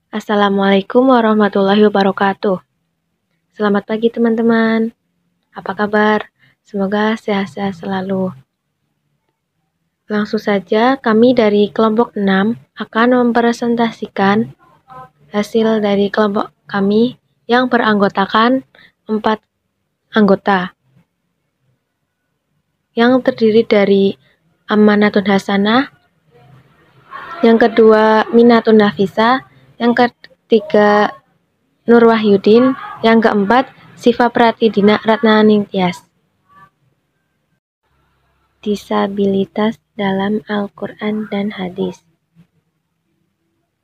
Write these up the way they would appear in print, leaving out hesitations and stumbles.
Assalamualaikum warahmatullahi wabarakatuh. Selamat pagi teman-teman. Apa kabar? Semoga sehat-sehat selalu. Langsung saja kami dari kelompok 6 akan mempresentasikan hasil dari kelompok kami yang beranggotakan 4 anggota. Yang terdiri dari Amanatun Hasanah, yang kedua Minatun Nafisa, yang ketiga Nur Wahyudin, yang keempat Siva Pratidina Ratnaningtyas. Disabilitas dalam Al-Quran dan Hadis.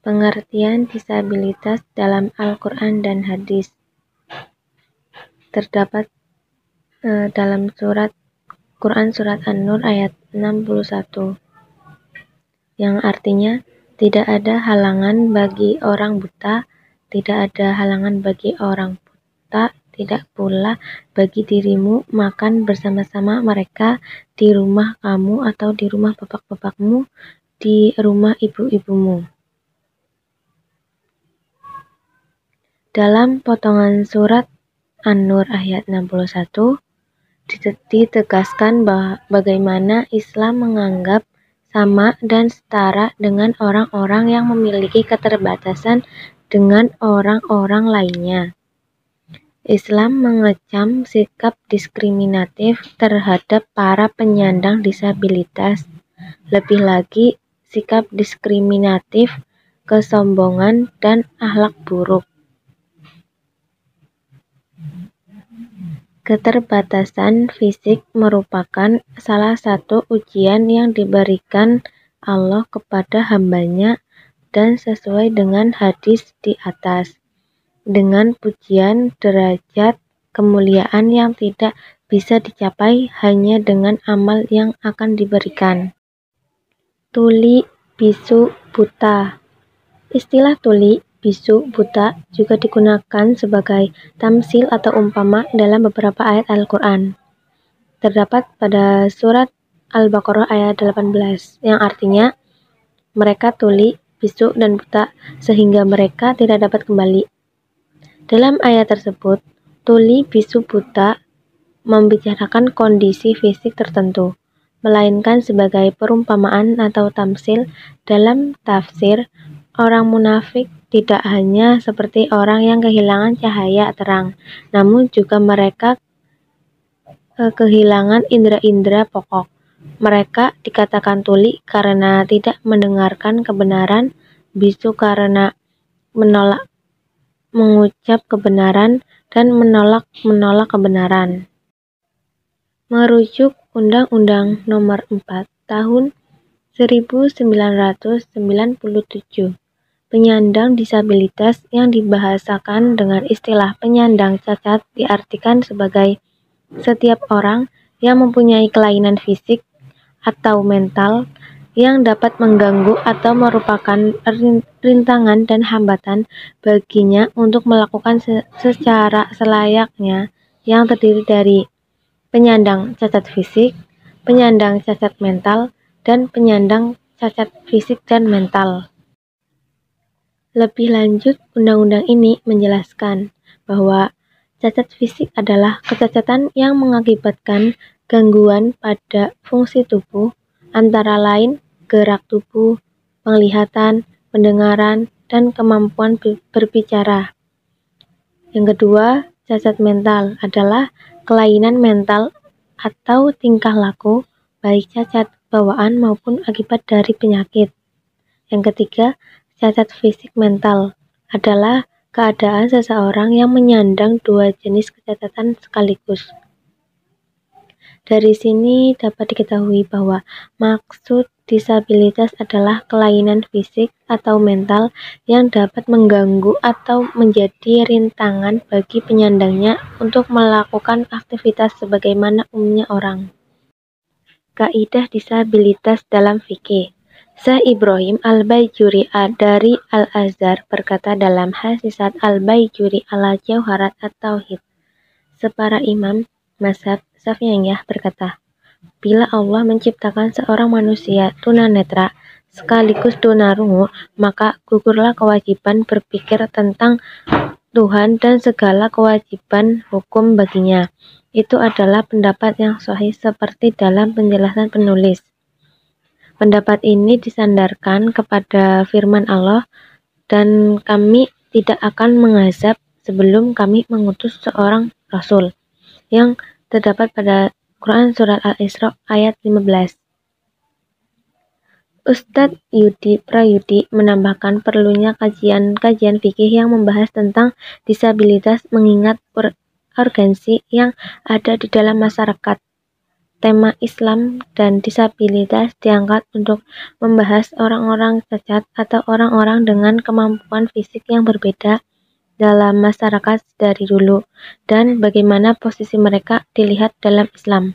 Pengertian disabilitas dalam Al-Quran dan Hadis terdapat dalam Quran Surat An-Nur ayat 61, yang artinya tidak ada halangan bagi orang buta, tidak ada halangan bagi orang buta, tidak pula bagi dirimu makan bersama-sama mereka di rumah kamu atau di rumah bapak-bapakmu, di rumah ibu-ibumu. Dalam potongan surat An-Nur ayat 61 ditegaskan bahwa bagaimana Islam menganggap sama dan setara dengan orang-orang yang memiliki keterbatasan dengan orang-orang lainnya. Islam mengecam sikap diskriminatif terhadap para penyandang disabilitas, lebih lagi sikap diskriminatif, kesombongan, dan akhlak buruk. Keterbatasan fisik merupakan salah satu ujian yang diberikan Allah kepada hambanya dan sesuai dengan hadis di atas, dengan pujian, derajat, kemuliaan yang tidak bisa dicapai hanya dengan amal yang akan diberikan. Tuli, bisu, buta. Istilah tuli, bisu, buta juga digunakan sebagai tamsil atau umpama dalam beberapa ayat Al-Quran. Terdapat pada surat Al-Baqarah ayat 18, yang artinya mereka tuli, bisu, dan buta sehingga mereka tidak dapat kembali. Dalam ayat tersebut, tuli, bisu, buta membicarakan kondisi fisik tertentu, melainkan sebagai perumpamaan atau tamsil. Dalam tafsir, orang munafik tidak hanya seperti orang yang kehilangan cahaya terang, namun juga mereka kehilangan indera-indera pokok. Mereka dikatakan tuli karena tidak mendengarkan kebenaran, bisu karena menolak mengucap kebenaran, dan menolak kebenaran. Merujuk Undang-Undang Nomor 4 Tahun 1997, penyandang disabilitas yang dibahasakan dengan istilah penyandang cacat diartikan sebagai setiap orang yang mempunyai kelainan fisik atau mental yang dapat mengganggu atau merupakan rintangan dan hambatan baginya untuk melakukan secara selayaknya, yang terdiri dari penyandang cacat fisik, penyandang cacat mental, dan penyandang cacat fisik dan mental. Lebih lanjut, undang-undang ini menjelaskan bahwa cacat fisik adalah kecacatan yang mengakibatkan gangguan pada fungsi tubuh, antara lain gerak tubuh, penglihatan, pendengaran, dan kemampuan berbicara. Yang kedua, cacat mental adalah kelainan mental atau tingkah laku, baik cacat bawaan maupun akibat dari penyakit. Yang ketiga, cacat fisik mental adalah keadaan seseorang yang menyandang dua jenis kecacatan sekaligus. Dari sini dapat diketahui bahwa maksud disabilitas adalah kelainan fisik atau mental yang dapat mengganggu atau menjadi rintangan bagi penyandangnya untuk melakukan aktivitas sebagaimana umumnya orang. Kaidah disabilitas dalam fikih. Syekh Ibrahim Al-Baijuri dari Al-Azhar berkata dalam Hasisat Al-Baijuri ala Jauharat At-Tauhid, separa imam mazhab Syafi'iyah berkata, bila Allah menciptakan seorang manusia tunanetra sekaligus tunarungu, maka gugurlah kewajiban berpikir tentang Tuhan dan segala kewajiban hukum baginya. Itu adalah pendapat yang sahih seperti dalam penjelasan penulis. Pendapat ini disandarkan kepada firman Allah, dan kami tidak akan mengazab sebelum kami mengutus seorang Rasul, yang terdapat pada Quran Surat Al-Isra ayat 15. Ustadz Yudi Prayudi menambahkan perlunya kajian-kajian fikih yang membahas tentang disabilitas mengingat urgensi yang ada di dalam masyarakat. Tema Islam dan disabilitas diangkat untuk membahas orang-orang cacat atau orang-orang dengan kemampuan fisik yang berbeda dalam masyarakat dari dulu, dan bagaimana posisi mereka dilihat dalam Islam.